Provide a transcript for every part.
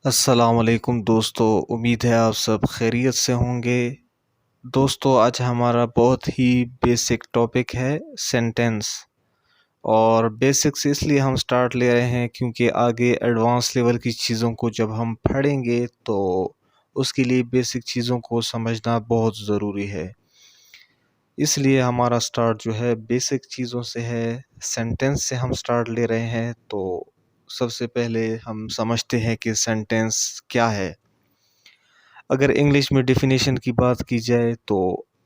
السلام علیکم دوستو، امید ہے آپ سب خیریت سے ہوں گے۔ دوستو آج ہمارا بہت ہی بیسک ٹاپک ہے سینٹینس، اور بیسکس اس لیے ہم سٹارٹ لے رہے ہیں کیونکہ آگے ایڈوانس لیول کی چیزوں کو جب ہم پڑھیں گے تو اس کے لیے بیسک چیزوں کو سمجھنا بہت ضروری ہے۔ اس لیے ہمارا سٹارٹ جو ہے بیسک چیزوں سے ہے، سینٹینس سے ہم سٹارٹ لے رہے ہیں۔ تو سب سے پہلے ہم سمجھتے ہیں کہ سینٹینس کیا ہے۔ اگر انگلش میں ڈیفینیشن کی بات کی جائے تو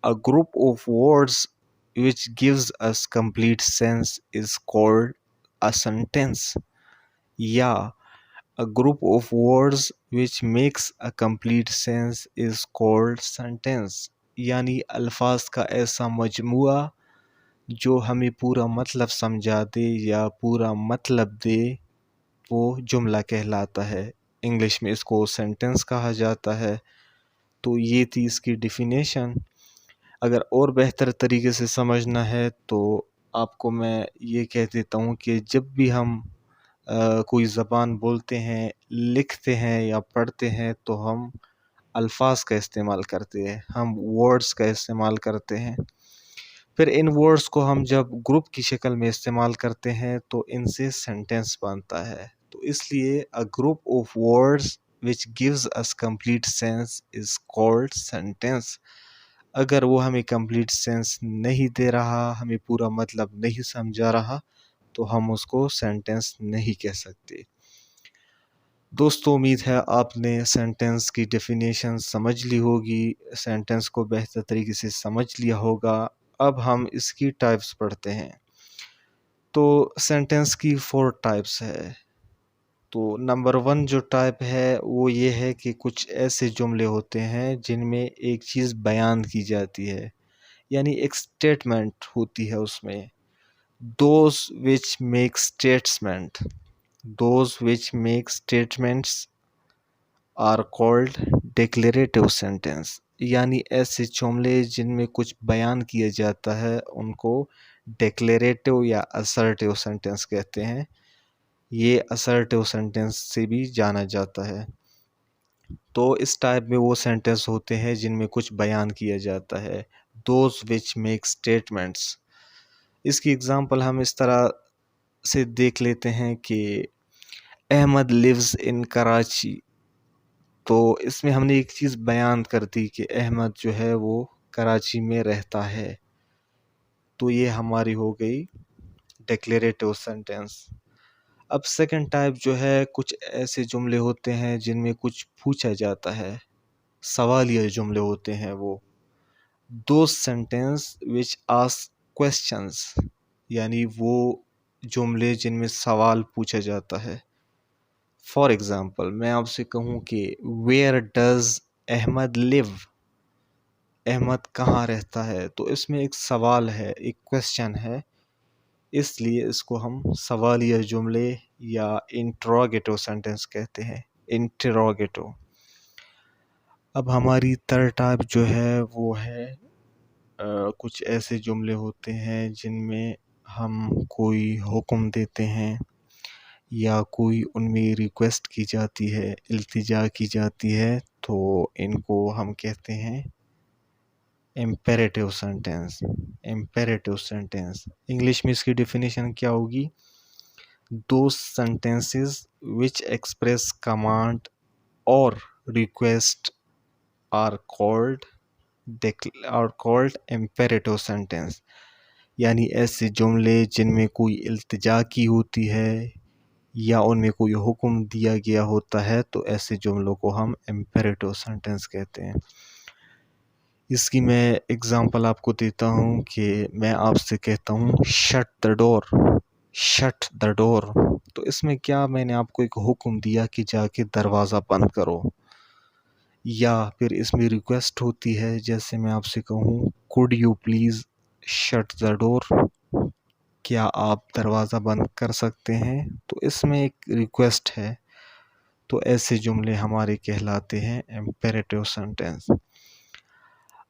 a group of words which gives us complete sense is called a sentence، یا a group of words which makes a complete sense is called sentence، یعنی الفاظ کا ایسا مجموعہ جو ہمیں پورا مطلب سمجھا دے یا پورا مطلب دے، وہ جملہ کہلاتا ہے۔ انگلش میں اس کو سینٹینس کہا جاتا ہے۔ تو یہ تھی اس کی ڈیفینیشن۔ اگر اور بہتر طریقے سے سمجھنا ہے تو آپ کو میں یہ کہہ دیتا ہوں کہ جب بھی ہم کوئی زبان بولتے ہیں، لکھتے ہیں یا پڑھتے ہیں تو ہم الفاظ کا استعمال کرتے ہیں، ہم ورڈز کا استعمال کرتے ہیں۔ پھر ان ورڈز کو ہم جب گروپ کی شکل میں استعمال کرتے ہیں تو ان سے سینٹینس بنتا ہے۔ تو اس لیے a group of words which gives us complete sense is called sentence۔ اگر وہ ہمیں complete sense نہیں دے رہا، ہمیں پورا مطلب نہیں سمجھا رہا، تو ہم اس کو سینٹینس نہیں کہہ سکتے۔ دوستو امید ہے آپ نے سینٹینس کی ڈیفینیشن سمجھ لی ہوگی، سینٹینس کو بہتر طریقے سے سمجھ لیا ہوگا۔ اب ہم اس کی ٹائپس پڑھتے ہیں۔ تو سینٹینس کی 4 ٹائپس ہے۔ تو نمبر 1 جو ٹائپ ہے وہ یہ ہے کہ کچھ ایسے جملے ہوتے ہیں جن میں ایک چیز بیان کی جاتی ہے، یعنی ایک سٹیٹمنٹ ہوتی ہے اس میں۔ those which make statements are called declarative sentence، یعنی ایسے جملے جن میں کچھ بیان کیا جاتا ہے ان کو ڈیکلیریٹو یا assertive sentence کہتے ہیں۔ یہ assertive sentence سے بھی جانا جاتا ہے۔ تو اس ٹائپ میں وہ سینٹینس ہوتے ہیں جن میں کچھ بیان کیا جاتا ہے، those which make statements۔ اس کی اگزامپل ہم اس طرح سے دیکھ لیتے ہیں کہ احمد lives in کراچی۔ تو اس میں ہم نے ایک چیز بیان کر دی کہ احمد جو ہے وہ کراچی میں رہتا ہے۔ تو یہ ہماری ہو گئی ڈیکلیریٹو سینٹینس۔ اب سیکنڈ ٹائپ جو ہے، کچھ ایسے جملے ہوتے ہیں جن میں کچھ پوچھا جاتا ہے، سوالیہ جملے ہوتے ہیں وہ۔ those sentence which ask questions، یعنی وہ جملے جن میں سوال پوچھا جاتا ہے۔ فار ایگزامپل میں آپ سے کہوں کہ where does Ahmad live، Ahmad کہاں رہتا ہے، تو اس میں ایک سوال ہے، ایک کویسچن ہے، اس لیے اس کو ہم سوالیہ جملے یا انٹروگیٹو سینٹینس کہتے ہیں، انٹروگیٹو۔ اب ہماری تھرڈ ٹائپ جو ہے وہ ہے کچھ ایسے جملے ہوتے ہیں جن میں ہم کوئی حکم دیتے ہیں یا کوئی ان میں ریکویسٹ کی جاتی ہے، التجا کی جاتی ہے، تو ان کو ہم کہتے ہیں imperative sentence. Imperative sentence English میں اس کی ڈیفینیشن کیا ہوگی؟ those sentences which express command or request are called imperative sentence، یعنی ایسے جملے جن میں کوئی التجا کی ہوتی ہے یا ان میں کوئی حکم دیا گیا ہوتا ہے، تو ایسے جملوں کو ہم imperative sentence کہتے ہیں۔ اس کی میں اگزامپل آپ کو دیتا ہوں کہ میں آپ سے کہتا ہوں shut the door, shut the ڈور، تو اس میں کیا میں نے آپ کو ایک حکم دیا کہ جا کے دروازہ بند کرو، یا پھر اس میں ریکویسٹ ہوتی ہے، جیسے میں آپ سے کہوں could you please shut the door، کیا آپ دروازہ بند کر سکتے ہیں، تو اس میں ایک ریکویسٹ ہے۔ تو ایسے جملے ہمارے کہلاتے ہیں امپیریٹیو سینٹینس۔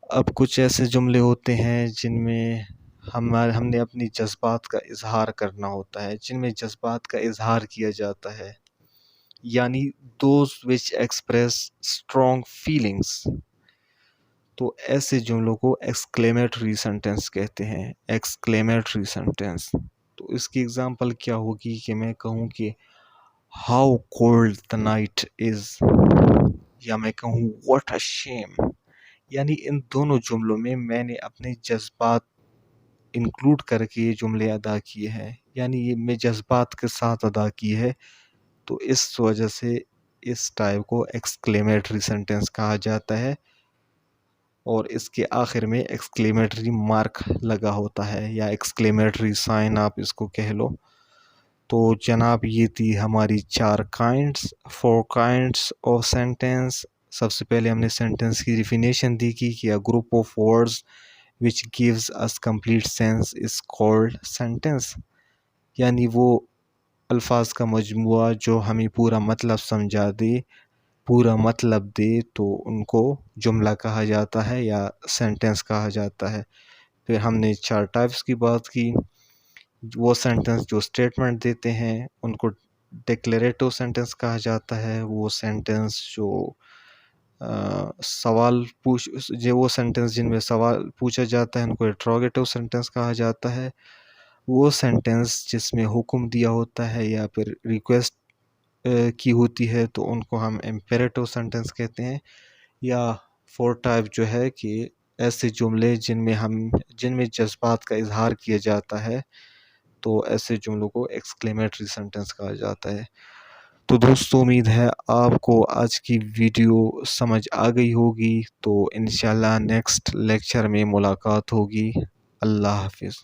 اب کچھ ایسے جملے ہوتے ہیں جن میں ہم نے اپنی جذبات کا اظہار کرنا ہوتا ہے، جن میں جذبات کا اظہار کیا جاتا ہے، یعنی those which express strong feelings. تو ایسے جملوں کو ایکسکلیمیٹری سینٹینس کہتے ہیں. ایکسکلیمیٹری سینٹینس. تو اس کی اگزامپل کیا ہوگی کہ میں کہوں کہ ہاؤ کولڈ دا نائٹ از، یا میں کہوں واٹ اے شیم. یعنی ان دونوں جملوں میں نے اپنے جذبات انکلوڈ کر کے یہ جملے ادا کیے ہیں، یعنی یہ میں جذبات کے ساتھ ادا کی ہے. تو اس وجہ سے اس ٹائپ کو ایکسکلیمیٹری سینٹینس کہا جاتا ہے، اور اس کے آخر میں ایکسکلیمیٹری مارک لگا ہوتا ہے یا ایکسکلیمیٹری سائن آپ اس کو کہہ لو. تو جناب یہ تھی ہماری 4 کائنڈس آف سینٹینس. سب سے پہلے ہم نے سینٹینس کی ڈیفینیشن دی کہ a group of words which gives us complete sense is called sentence. یعنی وہ الفاظ کا مجموعہ جو ہمیں پورا مطلب سمجھا دے، پورا مطلب دے، تو ان کو جملہ کہا جاتا ہے یا سینٹینس کہا جاتا ہے. پھر ہم نے 4 ٹائپس کی بات کی. وہ سینٹینس جو اسٹیٹمنٹ دیتے ہیں ان کو ڈکلیریٹو سینٹینس کہا جاتا ہے. وہ سینٹینس جو وہ سینٹینس جن میں سوال پوچھا جاتا ہے ان کو انٹروگیٹو سینٹینس کہا جاتا ہے. وہ سینٹینس جس میں حکم دیا ہوتا ہے یا پھر ریکویسٹ کی ہوتی ہے تو ان کو ہم امپیریٹو سینٹینس کہتے ہیں. یا 4 ٹائپ جو ہے کہ ایسے جملے جن میں جذبات کا اظہار کیا جاتا ہے، تو ایسے جملوں کو ایکسکلیمیٹری سینٹینس کہا جاتا ہے. تو دوستو امید ہے آپ کو آج کی ویڈیو سمجھ آ گئی ہوگی. تو انشاءاللہ نیکسٹ لیکچر میں ملاقات ہوگی. اللہ حافظ.